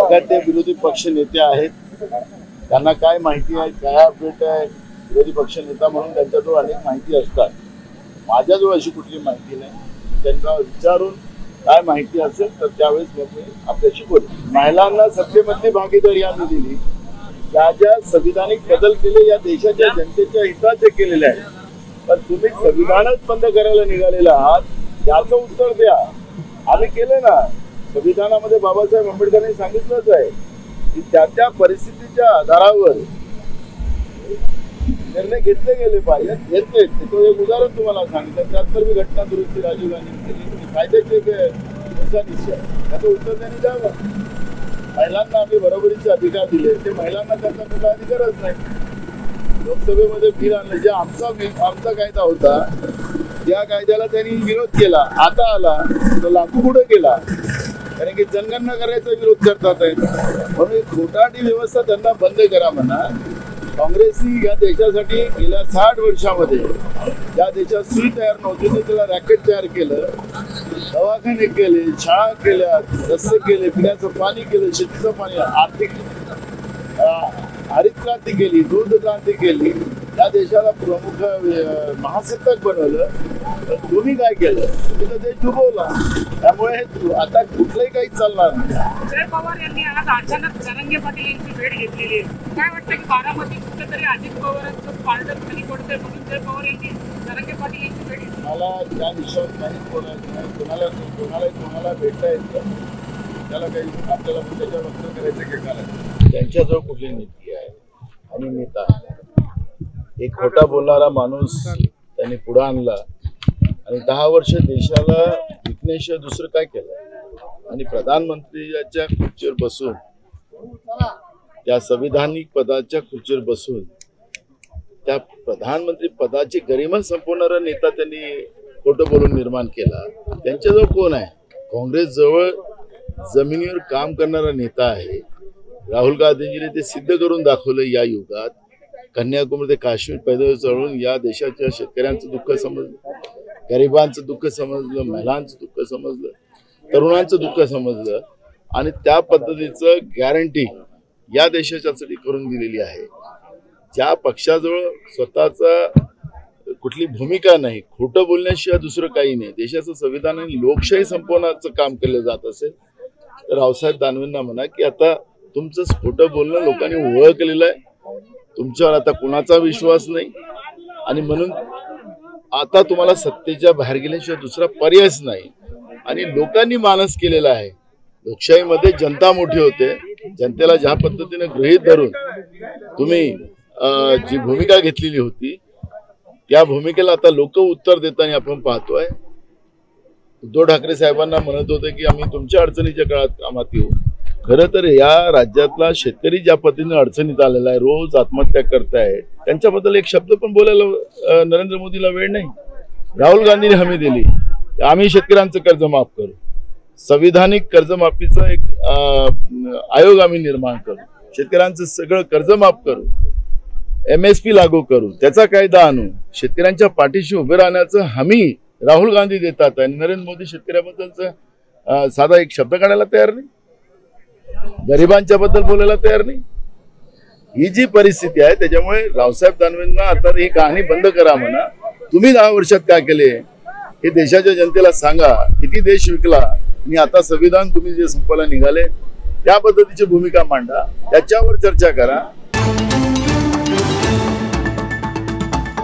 बघा ते विरोधी पक्ष नेते आहेत, त्यांना काय माहिती आहे, काय अपडेट आहे. विरोधी पक्ष नेता म्हणून त्यांच्याजवळ अनेक माहिती असतात. माझ्याजवळ अशी कुठली माहिती नाही. त्यांना विचारून काय माहिती असेल तर त्यावेळेस मी आपल्याशी बोलतो. महिलांना सत्तेमधली भागीदारी आम्ही दिली, ज्या ज्या संविधानिक बदल केले या देशाच्या जनतेच्या हिताचे केलेले आहे. पण तुम्ही संविधानच बंद करायला निघालेला आहात, याचं उत्तर द्या. आम्ही केले ना, संविधानामध्ये बाबासाहेब आंबेडकरांनी सांगितलंच आहे की त्या त्या परिस्थितीच्या आधारावर निर्णय घेतले गेले पाहिजे. घेतले तो एक उदाहरण तुम्हाला सांगितलं. त्यानंतर मी घटना दुरुस्ती राजीव गांधी केली, कायद्याचे निश्चय त्याचं उत्तर त्यांनी द्यावं. महिलांना आम्ही बरोबरीचे अधिकार दिले, ते महिलांना त्यांचा कुठला अधिकारच नाही. लोकसभेमध्ये बिल आणलं, जे आमचा कायदा होता त्या कायद्याला त्यांनी विरोध केला. आता आला तो लागू कुठे केला, कारण की जनगणना करायचा विरोध करतात आहे. म्हणून खोटाटी व्यवस्था त्यांना बंद करा म्हणा. काँग्रेसनी या देशासाठी गेल्या 60 वर्षामध्ये या देशात सुई तयार नव्हती, तर त्याला रॅकेट तयार केलं, दवाखाने केले, शाळा केल्या, रस्ते केले, पिण्याचं पाणी केलं, शेतीचं पाणी, आर्थिक हरित क्रांती केली, दूध क्रांती केली, या देशाला प्रमुख महासत्ताक बनवलं. तर तुम्ही काय केलं? तुम्ही तर देश डुबवला. त्यामुळे आता कुठलंही काही चालणार नाही. शरद पवार यांनी आज अचानक जरांगे पाटील यांची भेट घेतलेली आहे. काय वाटतं की बारामती कुठेतरी अजित पवारांचं पारडं खाली पडतंय म्हणून शरद पवार यांनी जरांगे पाटील यांची भेट घेतली? मला त्या विषयावर काहीच बोलायचं नाही. कोणाला भेटता येतं त्याला काही आपल्याला त्याच्यावर वक्तव्य करायचं की करायचं. त्यांच्याजवळ कुठली नीती आहे आणि नेता आहे. एक खोटा बोलणारा माणूस त्यांनी पुढे आणला आणि 10 वर्ष देशाला विकण्याशिवाय दुसरं काय केलं. आणि प्रधानमंत्र्याच्या खुर्चीवर बसून, त्या संविधानिक पदाच्या खुर्चीवर बसून त्या प्रधानमंत्री पदाची गरिमा संपवणारा नेता त्यांनी खोटं बोलून निर्माण केला. त्यांच्याजवळ कोण आहे? काँग्रेसजवळ जमिनीवर काम करणारा नेता आहे. राहुल गांधींनी ते सिद्ध करून दाखवलं. या युगात कन्याकुमारी ते काश्मीर पैदल चढून या देशाच्या शेतकऱ्यांचं दुःख समजलं, गरिबांचं दुःख समजलं, महिलांचं दुःख समजलं, तरुणांचं दुःख समजलं आणि त्या पद्धतीचं गॅरंटी या देशाच्यासाठी करून दिलेली आहे. ज्या पक्षाजवळ स्वतःचा कुठली भूमिका नाही, खोटं बोलण्याशिवाय दुसरं काही नाही, देशाचं संविधान आणि लोकशाही संपवण्याचं काम केलं जात असेल तर रावसाहेब दानवेंना म्हणा की आता तुमचं खोटं बोलणं लोकांनी ओळखलेलं आहे. तुमच्यावर आता कुणाचा विश्वास नाही आणि म्हणून आता तुम्हाला सत्तेच्या बाहेर गेल्याशिवाय दुसरा पर्यायच नाही. आणि लोकांनी मानस केलेला आहे. लोकशाहीमध्ये जनता मोठी होते. जनतेला ज्या पद्धतीने गृहीत धरून तुम्ही जी भूमिका घेतलेली होती त्या भूमिकेला आता लोक उत्तर देताना आपण पाहतोय. उद्धव ठाकरे साहेबांना म्हणत होते की आम्ही तुमच्या अडचणीच्या काळात कामात येऊ. खरं तर या राज्यातला शेतकरी ज्या पद्धतीने अडचणीत आलेला आहे, रोज आत्महत्या करतायत, त्यांच्याबद्दल एक शब्द पण बोलायला नरेंद्र मोदीला वेळ नाही. राहुल गांधींनी हमी दिली आम्ही शेतकऱ्यांचं कर्ज माफ करू, संविधानिक कर्जमाफीचा एक आयोग आम्ही निर्माण करू, शेतकऱ्यांचं सगळं कर्ज माफ करू, MSP लागू करू, त्याचा कायदा आणू, शेतकऱ्यांच्या पाठीशी उभे राहण्याचं हमी राहुल गांधी देतात आणि नरेंद्र मोदी शेतकऱ्याबद्दलचा साधा एक शब्द काढायला तयार नाही, गरिबांच्या बद्दल बोलायला तयार नाही. ही जी परिस्थिती आहे त्याच्यामुळे रावसाहेब दानवेंना आता ही कहाणी बंद करा म्हणा. तुम्ही 10 वर्षात काय केले हे देशाच्या जनतेला सांगा. किती देश विकला आणि आता संविधान तुम्ही जे संपवायला निघाले त्या पद्धतीची भूमिका मांडा, त्याच्यावर चर्चा करा.